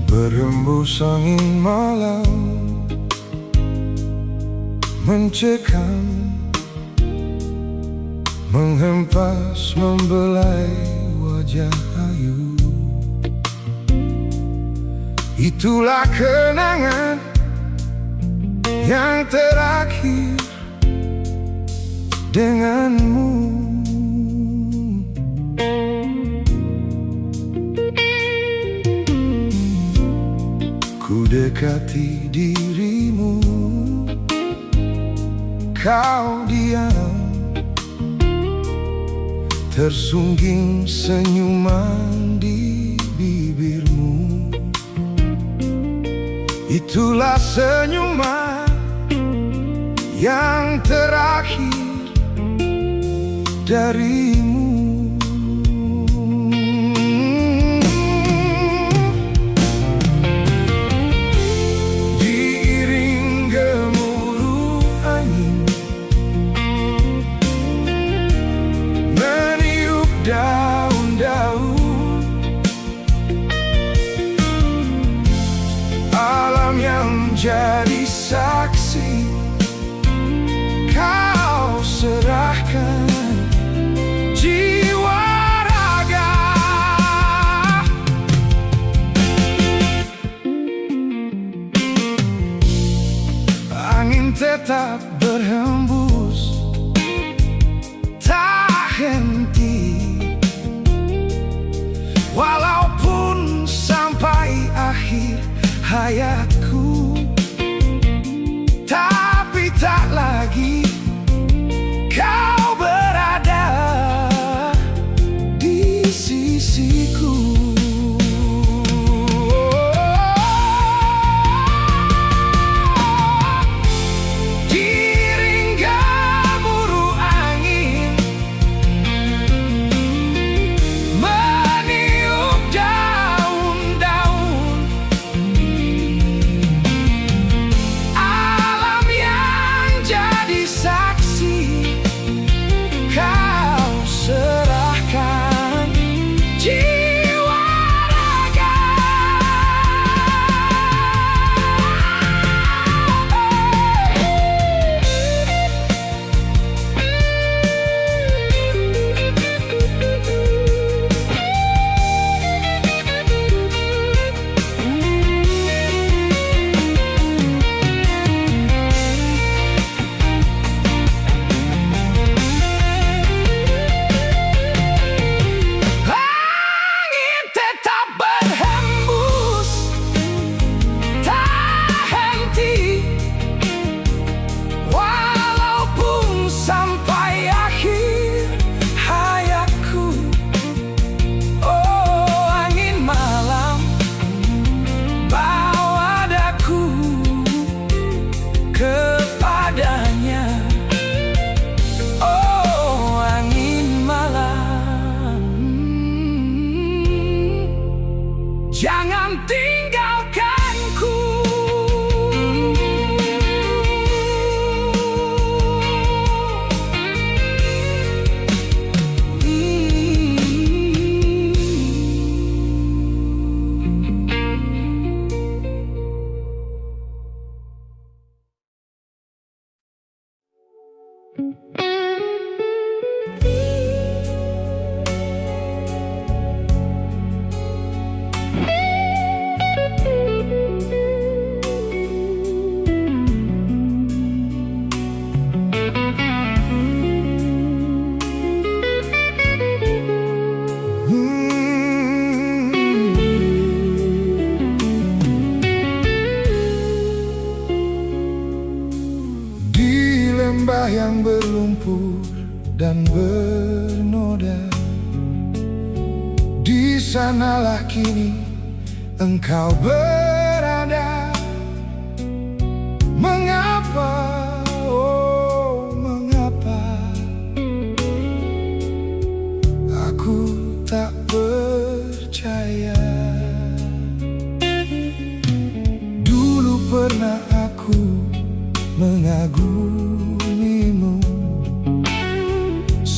Berhembus angin malam mencekam, menghempas, membelai wajah ayu. Itulah kenangan yang terakhir denganmu. Ku dekati dirimu, kau diam, tersungging senyuman di bibirmu. Itulah senyuman yang terakhir darimu. Daun-daun alam yang jadi saksi, kau serahkan jiwa raga. Angin tetap berhembus, tak henti, walaupun sampai akhir hayatku. Tapi tak lagi kau berada di sisiku. Diiring gemuruh angin, jangan tinggalkanku. Lembah yang berlumpur dan bernoda, di sanalah kini engkau berada. Mengapa, oh mengapa aku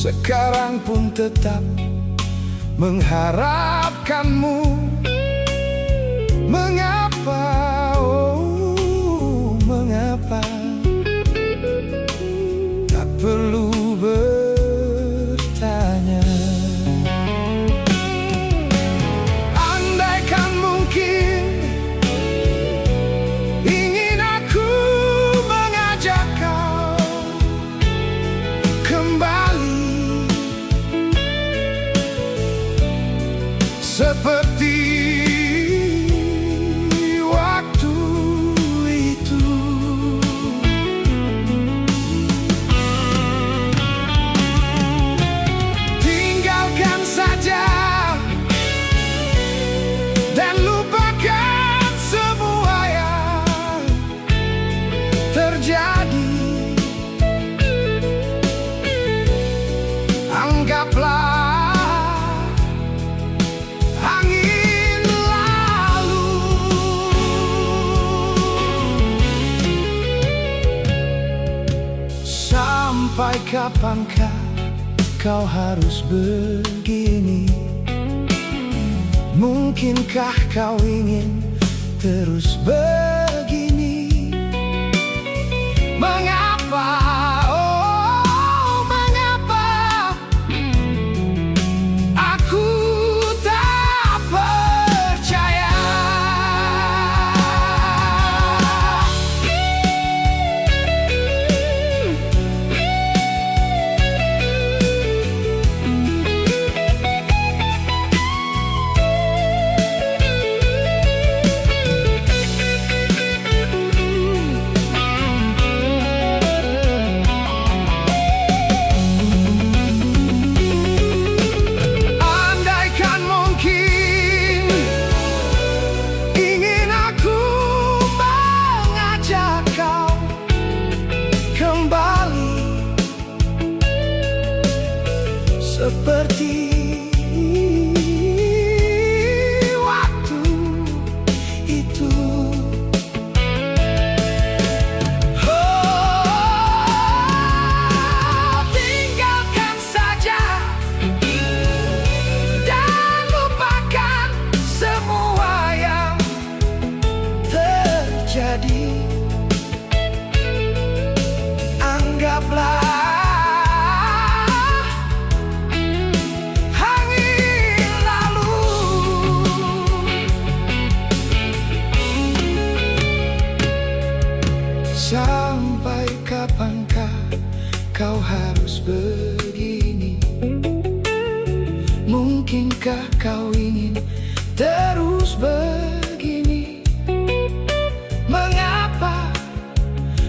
sekarang pun tetap mengharapkanmu. Mengapa, oh mengapa, tak perlu bertanya. Andaikan mungkin ingin aku mengajak kau kembali seperti waktu itu. Tinggalkan saja dan lupakan semua yang terjadi. Anggaplah angin lalu. Sampai kapankah kau harus begini? Mungkinkah kau ingin terus begini? Mengapa, oh mengapa aku tak percaya? Andaikan mungkin ingin aku mengajak kau kembali seperti waktu itu. Oh, tinggalkan saja dan lupakan semua yang terjadi. Anggaplah angin lalu. Sampai kapankah kau harus begini? Mungkinkah kau ingin terus begini? Mengapa,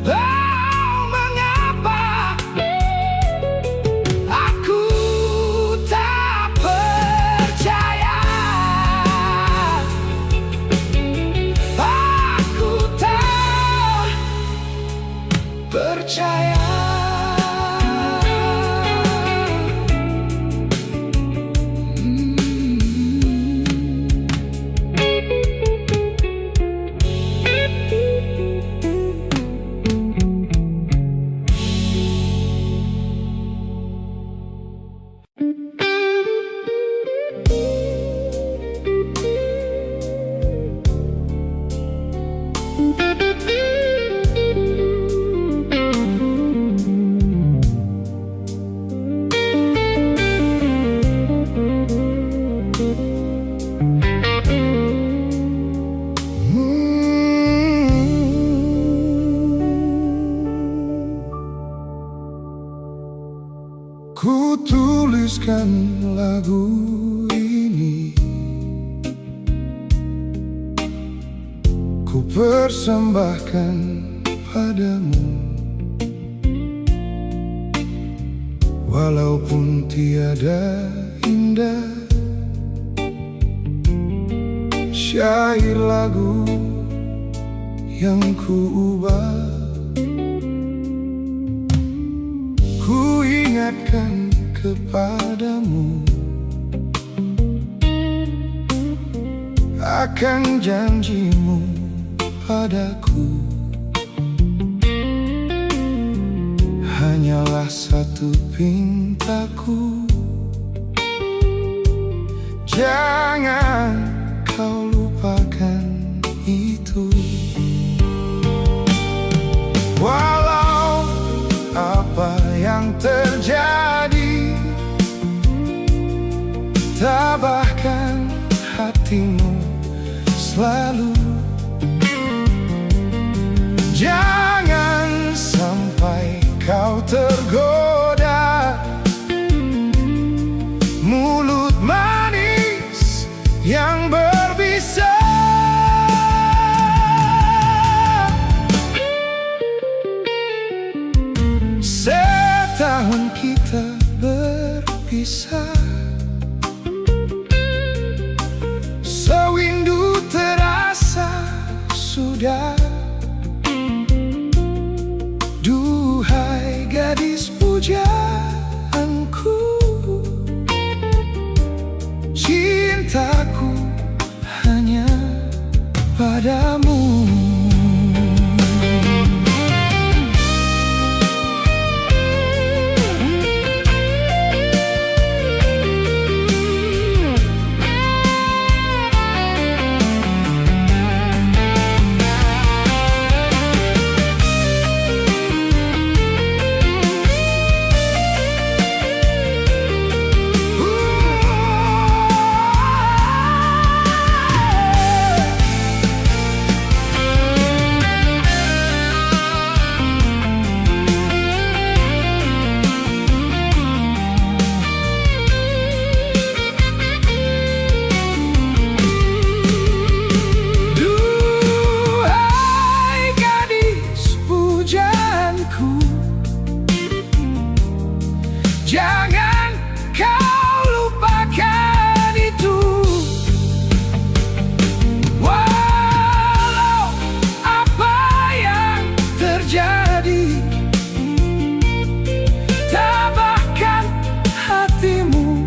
oh mengapa aku tak percaya? Aku tak percaya. Ku tuliskan lagu ini, ku persembahkan padamu. Walaupun tiada indah syair lagu yang ku ubah, ku ingatkan kepadamu akan janjimu padaku. Hanya hanyalah satu pintaku. Jangan kau lupakan itu. Walau apa yang terjadi, tabahkan hatimu selalu. Jangan sampai kau tergoda mulut manis yang berbisa. Setahun kita berpisah, sewindu terasa sudah. Duhai gadis pujaanku, cintaku hanya padamu. Jangan kau lupakan itu. Walau apa yang terjadi, tabahkan hatimu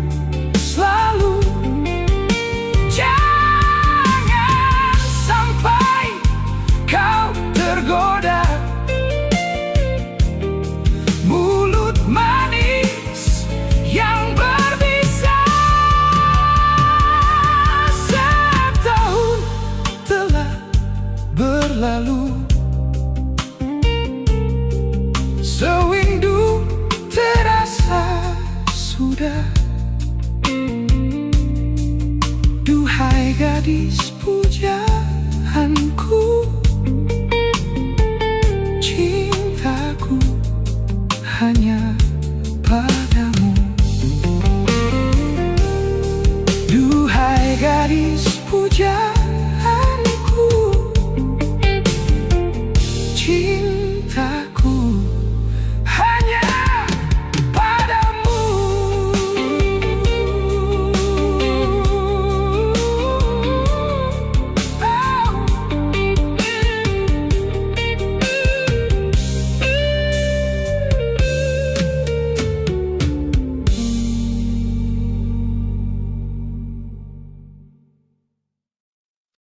selalu. Jangan sampai kau tergoda mulut manis yang berbisa. Setahun telah berlalu, sewindu terasa sudah. Duhai gadis pujaanku,